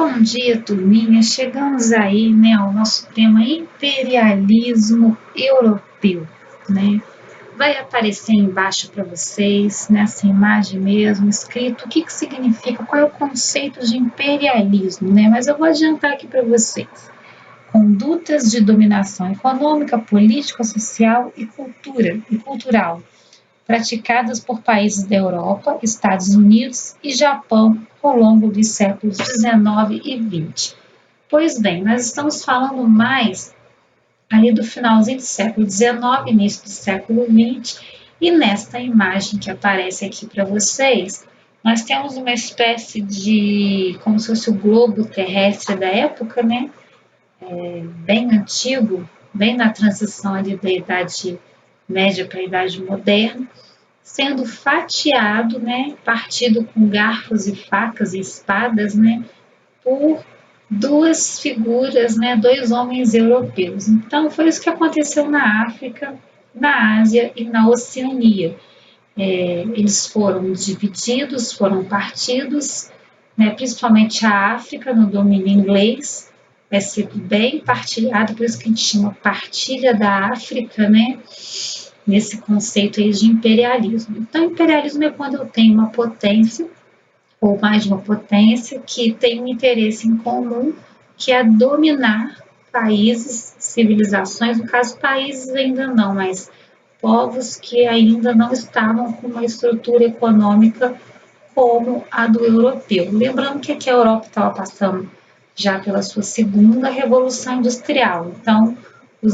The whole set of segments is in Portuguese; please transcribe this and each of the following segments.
Bom dia, turminha. Chegamos aí, né, ao nosso tema imperialismo europeu, né? Vai aparecer embaixo para vocês, nessa imagem mesmo, escrito o que significa, qual é o conceito de imperialismo, né? Mas eu vou adiantar aqui para vocês. Condutas de dominação econômica, política, social e cultural, praticadas por países da Europa, Estados Unidos e Japão ao longo dos séculos XIX e XX. Pois bem, nós estamos falando mais ali do finalzinho do século XIX, início do século XX, e nesta imagem que aparece aqui para vocês, nós temos uma espécie de, como se fosse o globo terrestre da época, né? Bem antigo, bem na transição ali da Idade Média para a Idade Moderna, sendo fatiado, né, partido com garfos e facas e espadas, né, por duas figuras, né, dois homens europeus. Então, foi isso que aconteceu na África, na Ásia e na Oceania. Eles foram divididos, foram partidos, né, principalmente a África no domínio inglês, vai ser bem partilhado, por isso que a gente chama partilha da África, né, nesse conceito aí de imperialismo. Então, imperialismo é quando eu tenho uma potência, ou mais de uma potência, que tem um interesse em comum, que é dominar países, civilizações, no caso, países ainda não, mas povos que ainda não estavam com uma estrutura econômica como a do europeu. Lembrando que aqui a Europa estava passando já pela sua segunda revolução industrial, então o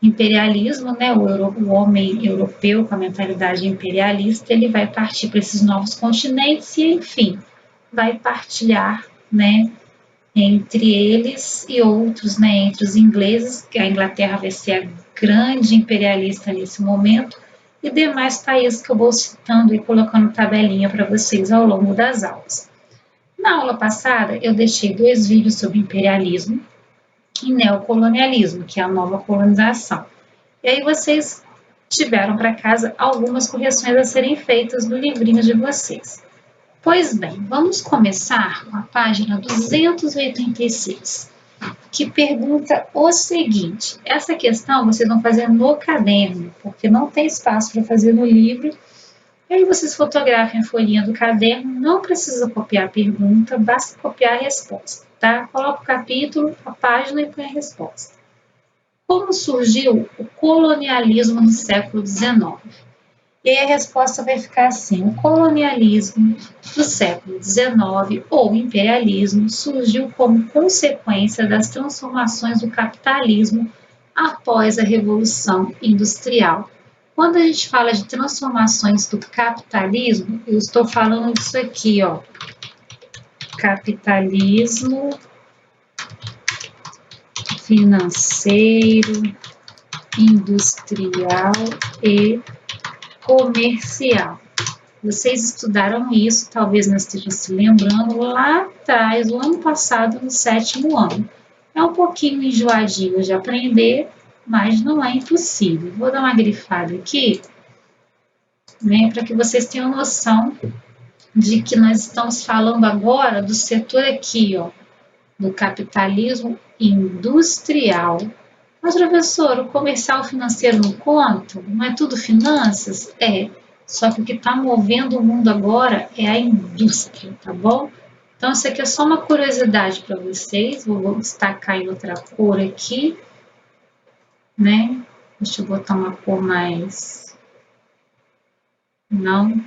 imperialismo, né, o homem europeu com a mentalidade imperialista, ele vai partir para esses novos continentes e, enfim, vai partilhar, né, entre eles e outros, né, entre os ingleses, que a Inglaterra vai ser a grande imperialista nesse momento, e demais países que eu vou citando e colocando tabelinha para vocês ao longo das aulas. Na aula passada, eu deixei 2 vídeos sobre imperialismo e neocolonialismo, que é a nova colonização. E aí vocês tiveram para casa algumas correções a serem feitas no livrinho de vocês. Pois bem, vamos começar com a página 286, que pergunta o seguinte. Essa questão vocês vão fazer no caderno, porque não tem espaço para fazer no livro. E aí vocês fotografem a folhinha do caderno, não precisa copiar a pergunta, basta copiar a resposta, tá? Coloca o capítulo, a página e põe a resposta. Como surgiu o colonialismo no século XIX? E aí a resposta vai ficar assim: o colonialismo do século XIX, ou imperialismo, surgiu como consequência das transformações do capitalismo após a Revolução Industrial. Quando a gente fala de transformações do capitalismo, eu estou falando disso aqui, ó, capitalismo financeiro, industrial e comercial. Vocês estudaram isso, talvez não estejam se lembrando, lá atrás, o ano passado, no 7º ano. É um pouquinho enjoadinho de aprender, mas não é impossível. Vou dar uma grifada aqui, né, para que vocês tenham noção de que nós estamos falando agora do setor aqui, ó, do capitalismo industrial. Mas, professor, o comercial financeiro não conta? Não é tudo finanças? É, só que o que está movendo o mundo agora é a indústria, tá bom? Então, isso aqui é só uma curiosidade para vocês. Vou destacar em outra cor aqui, né? Deixa eu botar uma cor mais... Não.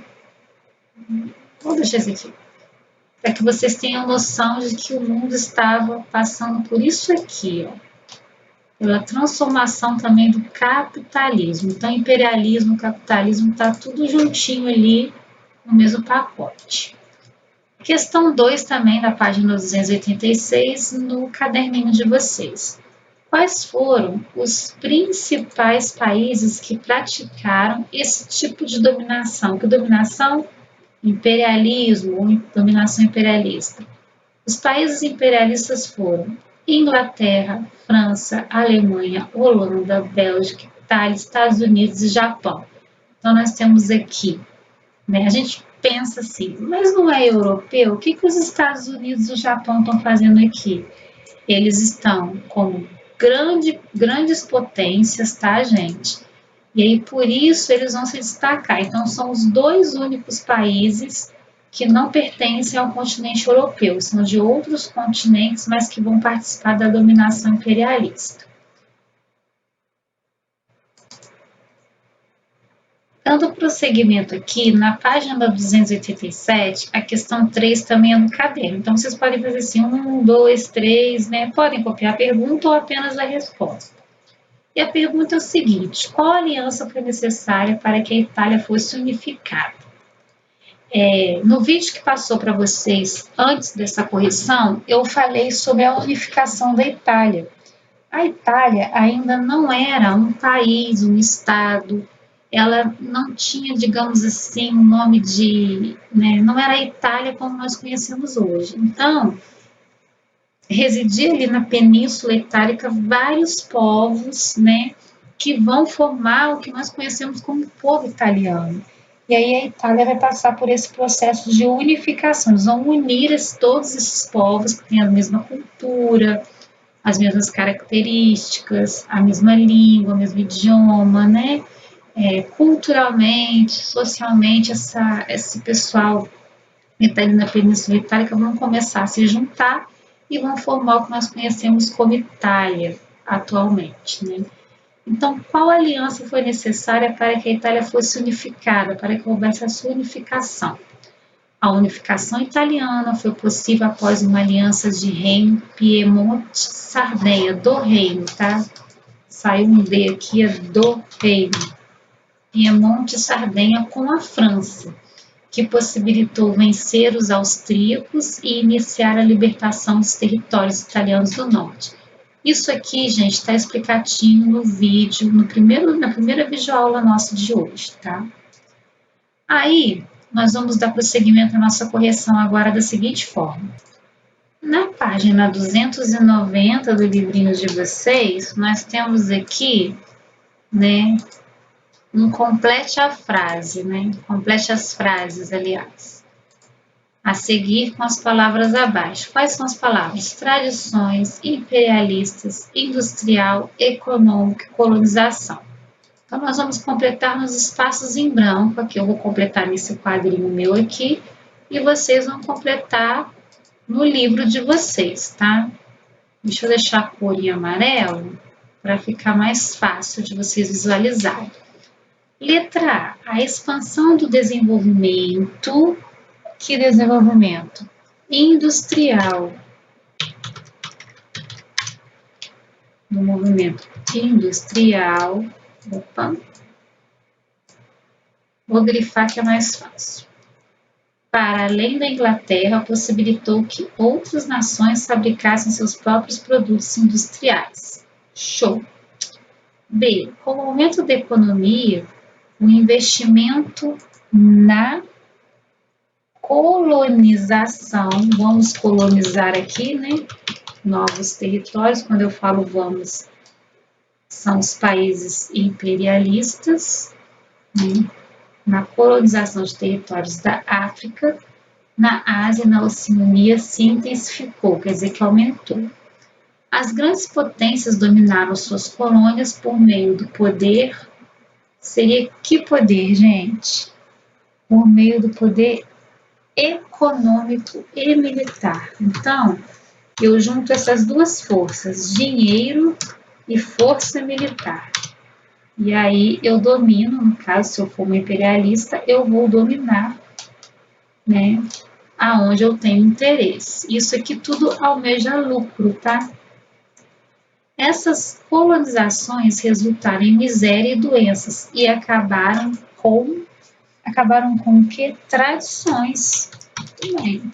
Vou deixar esse aqui. Para que vocês tenham noção de que o mundo estava passando por isso aqui, ó. Pela transformação também do capitalismo. Então, imperialismo, capitalismo, está tudo juntinho ali no mesmo pacote. Questão 2 também, na página 286, no caderninho de vocês. Quais foram os principais países que praticaram esse tipo de dominação? Que dominação? Imperialismo ou dominação imperialista. Os países imperialistas foram Inglaterra, França, Alemanha, Holanda, Bélgica, Itália, Estados Unidos e Japão. Então, nós temos aqui, né, a gente pensa assim, mas não é europeu? O que os Estados Unidos e o Japão estão fazendo aqui? Eles estão como grandes potências, tá, gente? E aí, por isso, eles vão se destacar. Então, são os dois únicos países que não pertencem ao continente europeu, são de outros continentes, mas que vão participar da dominação imperialista. Dando prosseguimento aqui, na página 287, a questão 3 também é no caderno. Então, vocês podem fazer assim, 1, 2, 3, né? Podem copiar a pergunta ou apenas a resposta. E a pergunta é o seguinte, qual aliança foi necessária para que a Itália fosse unificada? No vídeo que passou para vocês antes dessa correção, eu falei sobre a unificação da Itália. A Itália ainda não era um país, um estado, ela não tinha, digamos assim, um nome de... né, não era a Itália como nós conhecemos hoje. Então, residia ali na Península Itálica vários povos, né, que vão formar o que nós conhecemos como povo italiano. E aí a Itália vai passar por esse processo de unificação. Eles vão unir todos esses povos que têm a mesma cultura, as mesmas características, a mesma língua, o mesmo idioma, né? Culturalmente, socialmente, esse pessoal que está ali na Península Itálica vão começar a se juntar e vão formar o que nós conhecemos como Itália atualmente, né? Então, qual aliança foi necessária para que a Itália fosse unificada, para que houvesse a sua unificação? A unificação italiana foi possível após uma aliança de reino Piemonte-Sardenha, do reino, tá? Saiu um D aqui, é do reino. Piemonte-Sardenha com a França, que possibilitou vencer os austríacos e iniciar a libertação dos territórios italianos do norte. Isso aqui, gente, está explicadinho no vídeo, na primeira videoaula nossa de hoje, tá? Aí, nós vamos dar prosseguimento à nossa correção agora da seguinte forma. Na página 290 do livrinho de vocês, nós temos aqui, né, complete a frase, né? Complete as frases, aliás. A seguir com as palavras abaixo. Quais são as palavras? Tradições, imperialistas, industrial, econômico e colonização. Então, nós vamos completar nos espaços em branco. Aqui eu vou completar nesse quadrinho meu aqui. E vocês vão completar no livro de vocês, tá? Deixa eu deixar a cor em amarelo para ficar mais fácil de vocês visualizarem. Letra A. A expansão do desenvolvimento. Que desenvolvimento? Industrial. No movimento industrial. Opa. Vou grifar que é mais fácil. Para além da Inglaterra, possibilitou que outras nações fabricassem seus próprios produtos industriais. Show! B. Com o aumento da economia, o investimento na colonização, vamos colonizar aqui, né? Novos territórios, quando eu falo vamos, são os países imperialistas, né? Na colonização de territórios da África, na Ásia e na Oceania se intensificou, quer dizer que aumentou. As grandes potências dominaram suas colônias por meio do poder. Seria que poder, gente? Por meio do poder econômico e militar. Então, eu junto essas duas forças, dinheiro e força militar. E aí eu domino, no caso, se eu for uma imperialista, eu vou dominar, né, aonde eu tenho interesse. Isso aqui tudo almeja lucro, tá? Essas colonizações resultaram em miséria e doenças e acabaram com o quê? Tradições. Também.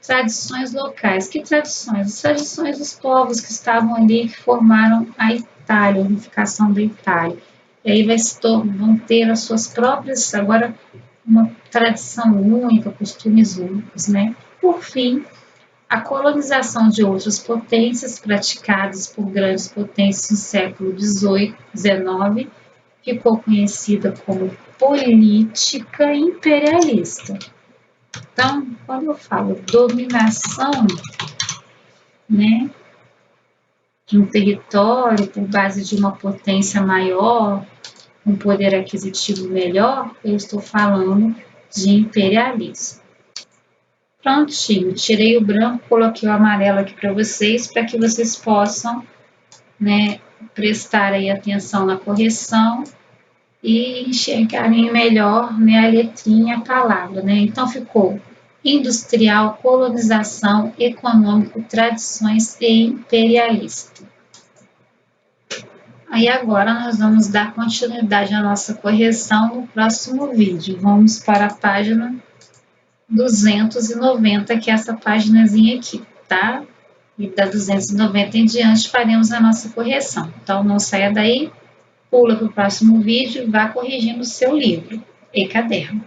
Tradições locais. Que tradições? As tradições dos povos que estavam ali, que formaram a Itália, a unificação da Itália. E aí vão ter as suas próprias, agora, uma tradição única, costumes únicos, né? Por fim, a colonização de outras potências praticadas por grandes potências no século XVIII, XIX, ficou conhecida como política imperialista. Então, quando eu falo dominação, né, de um território por base de uma potência maior, um poder aquisitivo melhor, eu estou falando de imperialismo. Prontinho, tirei o branco, coloquei o amarelo aqui para vocês possam, né, prestar aí atenção na correção e enxergarem melhor, né, a letrinha, a palavra, né? Então ficou industrial, colonização, econômico, tradições e imperialista. Aí agora nós vamos dar continuidade à nossa correção no próximo vídeo. Vamos para a página 290, que é essa páginazinha aqui, tá? E da 290 em diante faremos a nossa correção. Então não saia daí, pula para o próximo vídeo e vá corrigindo o seu livro e caderno.